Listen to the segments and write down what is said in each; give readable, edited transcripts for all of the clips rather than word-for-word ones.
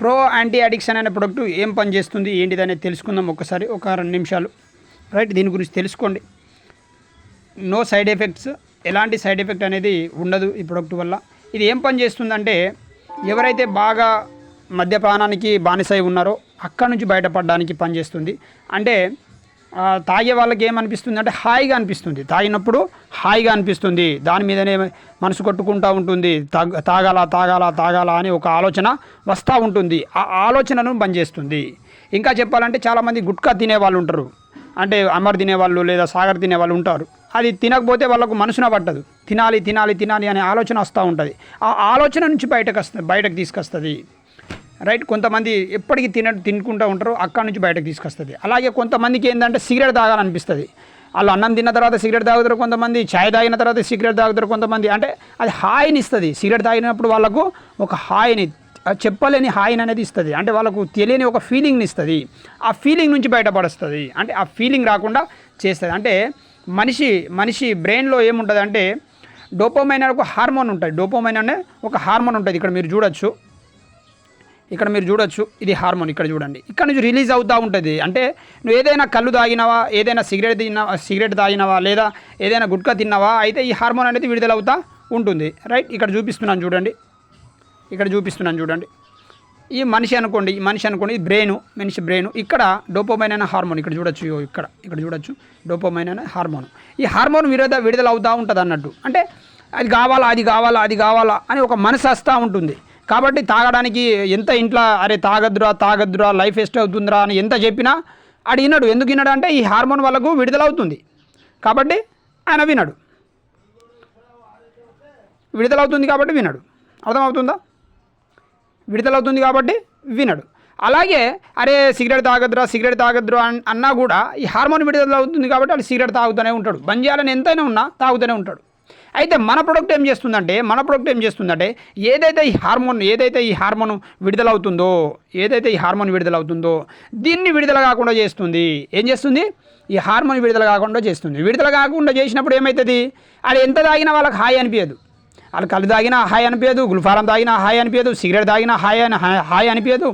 Pro anti addiction అనే product ఏం పని చేస్తుంది ఏంటిదనేది తెలుసుకుందాం ఒకసారి, ఒక 2 నిమిషాలు. రైట్, దీని గురించి తెలుసుకోండి. నో సైడ్ ఎఫెక్ట్స్, ఎలాంటి సైడ్ ఎఫెక్ట్ అనేది ఉండదు ఈ ప్రొడక్ట్ వల్ల. ఇది ఏం పని చేస్తుందంటే, ఎవరైతే బాగా మద్యపానానికి బానిసై ఉన్నారో అక్కడ నుంచి బయటపడడానికి పనిచేస్తుంది. అంటే తాగే వాళ్ళకి ఏమనిపిస్తుంది అంటే హాయిగా అనిపిస్తుంది, తాగినప్పుడు హాయిగా అనిపిస్తుంది, దాని మీదనే మనసు కొట్టుకుంటూ ఉంటుంది, తాగాల తాగాల తాగాల అని ఒక ఆలోచన వస్తూ ఉంటుంది. ఆ ఆలోచనను బంద్ చేస్తుంది. ఇంకా చెప్పాలంటే చాలామంది గుట్కా తినేవాళ్ళు ఉంటారు, అంటే అమర్ తినేవాళ్ళు లేదా సాగర్ తినేవాళ్ళు ఉంటారు. అది తినకపోతే వాళ్ళకు మనసున పట్టదు, తినాలి తినాలి తినాలి అనే ఆలోచన వస్తూ ఉంటుంది. ఆ ఆలోచన నుంచి బయటకు తీసుకొస్తుంది. రైట్, కొంతమంది ఎప్పటికీ తినుకుంటూ ఉంటారు, అక్కడ నుంచి బయటకు తీసుకొస్తుంది. అలాగే కొంతమందికి ఏంటంటే సిగరెట్ తాగాలనిపిస్తుంది. వాళ్ళు అన్నం తిన్న తర్వాత సిగరెట్ తాగుతారు, కొంతమంది ఛాయ్ తాగిన తర్వాత సిగరెట్ తాగుతారు, కొంతమంది అంటే అది హాయిని ఇస్తుంది. సిగరెట్ తాగినప్పుడు వాళ్ళకు ఒక హాయిని, చెప్పలేని హాయిని అనేది ఇస్తుంది. అంటే వాళ్ళకు తెలియని ఒక ఫీలింగ్ని ఇస్తుంది. ఆ ఫీలింగ్ నుంచి బయటపడుస్తుంది, అంటే ఆ ఫీలింగ్ రాకుండా చేస్తుంది. అంటే మనిషి బ్రెయిన్లో ఏముంటుంది అంటే డోపమైన్ అనే ఒక హార్మోన్ ఉంటుంది. డోపమైన్ అనే ఒక హార్మోన్ ఉంటుంది. ఇక్కడ మీరు చూడొచ్చు, ఇది హార్మోన్. ఇక్కడ చూడండి, ఇక్కడ నుంచి రిలీజ్ అవుతూ ఉంటుంది. అంటే నువ్వు ఏదైనా కళ్ళు తాగినావా, ఏదైనా సిగరెట్ తాగినావా, లేదా ఏదైనా గుట్కా తిన్నావా, అయితే ఈ హార్మోన్ అనేది విడుదలవుతూ ఉంటుంది. రైట్, ఇక్కడ చూపిస్తున్నాను చూడండి. ఈ మనిషి అనుకోండి, ఇది మనిషి బ్రెయిన్. ఇక్కడ డోపమైన్ అనే హార్మోన్ ఇక్కడ చూడొచ్చు, ఇక్కడ చూడొచ్చు డోపమైన్ అనే హార్మోన్. ఈ హార్మోన్ విడుదల అవుతూ ఉంటుంది అన్నట్టు. అంటే అది కావాలా అని ఒక మనసు వస్తూ ఉంటుంది. కాబట్టి తాగడానికి ఎంత ఇంట్లో అరే తాగద్దురా లైఫ్ వేస్ట్ అవుతుందిరా అని ఎంత చెప్పినా ఆడు వినడు. ఎందుకు వినడు అంటే ఈ హార్మోన్ వాళ్ళకు విడుదలవుతుంది కాబట్టి ఆయన విడుదలవుతుంది కాబట్టి వినడు. అర్థమవుతుందా? విడుదలవుతుంది కాబట్టి వినడు. అలాగే అరే సిగరెట్ తాగద్దురా అన్నా కూడా ఈ హార్మోన్ విడుదలవుతుంది కాబట్టి వాడు సిగరెట్ తాగుతూనే ఉంటాడు. బంద్ చేయాలని ఎంతైనా ఉన్నా తాగుతూనే ఉంటాడు. అయితే మన ప్రొడక్ట్ ఏం చేస్తుందంటే ఏదైతే ఈ హార్మోన్ విడుదలవుతుందో దీన్ని విడుదల కాకుండా చేస్తుంది. ఏం చేస్తుంది? ఈ హార్మోన్ విడుదల కాకుండా చేస్తుంది. విడుదల కాకుండా చేసినప్పుడు ఏమవుతుంది? అది ఎంత తాగినా వాళ్ళకి హాయి అనిపించదు. వాళ్ళు కళ్ళు తాగినా హాయి అనిపించదు, గుల్ఫారం తాగినా హాయి అనిపించదు, సిగరెట్ తాగినా హాయి అనిపించదు,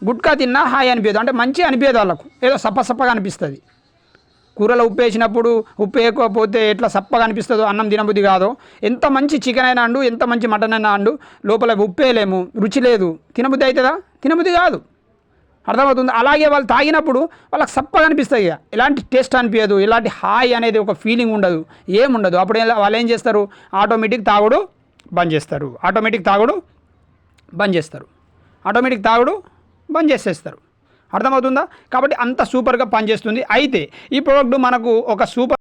గుట్కా తిన్నా హాయి అనిపించదు. అంటే మంచి అనిపించదు, వాళ్ళకు ఏదో సప్పగా అనిపిస్తుంది. కూరలో ఉప్పు వేసినప్పుడు ఉప్పు వేయకపోతే ఎట్లా సప్పగా అనిపిస్తుందో, అన్నం తినబుద్ధి కాదో, ఎంత మంచి చికెన్ అయినా అండు, ఎంత మంచి మటన్ అయినా అండు, లోపల ఉప్పు వేయలేము, రుచి లేదు, తినబుద్ధి అవుతుందా? తినబుద్ధి కాదు. అర్థమవుతుంది? అలాగే వాళ్ళు తాగినప్పుడు వాళ్ళకి సప్పగా అనిపిస్తాయి, ఎలాంటి టేస్ట్ అనిపించదు, ఎలాంటి హాయ్ అనేది ఒక ఫీలింగ్ ఉండదు, ఏముండదు. అప్పుడు వాళ్ళు ఏం చేస్తారు? ఆటోమేటిక్ తాగుడు బంద్ చేసేస్తారు. అర్థమవుతుందా? కాబట్టి అంత సూపర్గా పనిచేస్తుంది. అయితే ఈ ప్రోడక్ట్ మనకు ఒక సూపర్